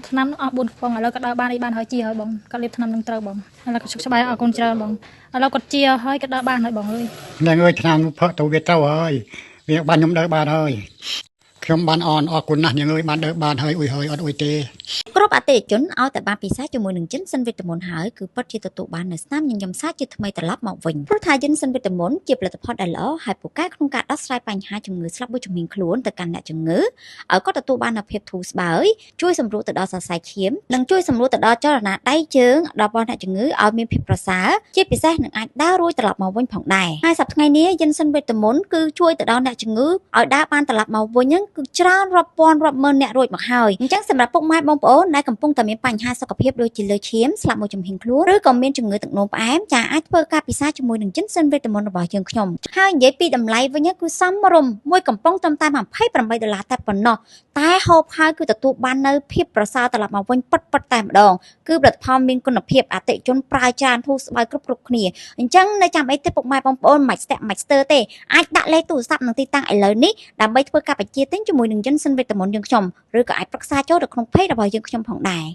ថ្នាំអស់4កំប៉ុងឥឡូវគាត់ដើរបានអីបានហើយជាហើយបងគាត់លេបថ្នាំនឹងត្រូវបងឥឡូវគាត់សុខសប្បាយអរគុណច្រើនបងឥឡូវគាត់ជាហើយគាត់ដើរបានហើយបងអើយអ្នកអើយថ្នាំផឹកទៅវាត្រូវហើយវាបានខ្ញុំដើរបានហើយខ្ញុំបានអរគុណណាស់អ្នកអើយបានដើរបានហើយអ៊ុយហើយអត់អ៊ុយទេគ្រប់អតិថិជនឲ្យតែបានពិសេសជាមួយនឹងជីនសិនវីតាមុនហើយគឺពិតជាទទួលបាននូវស្នាមញញឹមសាច់ជាថ្មីត្រឡប់មកវិញព្រោះថាជីនសិនវីតាមុនជាផលិតផលដែលល្អហើយពូកែក្នុងការដោះស្រាយបញ្ហាជំងឺស្លាប់មួយជំនាញខ្លួនទៅកាន់អ្នកជំងឺឲ្យគាត់ទទួលបាននូវភាពធូរស្បើយជួយសម្រួលទៅដល់សរសៃឈាមនិងជួយសម្រួលទៅដល់ចលនាដៃជើងរបស់អ្នកជំងឺឲ្យមានភាពប្រសើរជាពិសេសនឹងអាចដើររួចត្រឡប់មកវិញផងដែរហើយសប្តាហ៍ថ្ងៃនេះជីនសិនវីតាមុនគឺជួយទៅដល់អ្នកជំងឺឲ្យដើរបានត្រឡប់មកវិញហ្នឹងគឺច្រើនរាប់ពាន់រាប់ម៉ឺនអ្នករួចមកហើយអញ្ចឹងសម្រាប់ពុកម៉ែបងប្អូនដែលកំពុងតែមានបញ្ហាសុខភាពដូចជាលើឈាមស្លាប់មួយជំហានខ្លួនឬក៏មានជំងឺទឹកនោមផ្អែមចាអាចធ្វើការពិសាជាមួយនឹងជីនសិនវីតាមុនរបស់យើងខ្ញុំហើយនិយាយពីតម្លៃវិញគឺសមរម្យមួយកំប៉ុងត្រឹមតែ$28តែប៉ុណ្ណោះតែហូបហើយគឺទទួលបាននៅភាពប្រសើរត្រឡប់មកវិញពិតតែម្ដងគឺផលិតផលមានគុណភាពអតិថិជនប្រើច្រើនធូរស្បើយគ្រប់គ្នាអញ្ចឹងនៅចាំអីទេពុកម៉ែបងប្អូនមិនស្ទាក់មិនស្ទើរទេអាចដាក់លេខទូរស័ព្ទនិងទីតាំងឥឡូវនេះដើម្បីធ្វើការបញ្ជាទិញជាមួយនឹងជីនសិនវីតាមុនយើងខ្ញុំឬក៏អាចប្រឹក្សាចូលទៅក្នុងเพจរបស់យើងខ្ញុំផងដែរ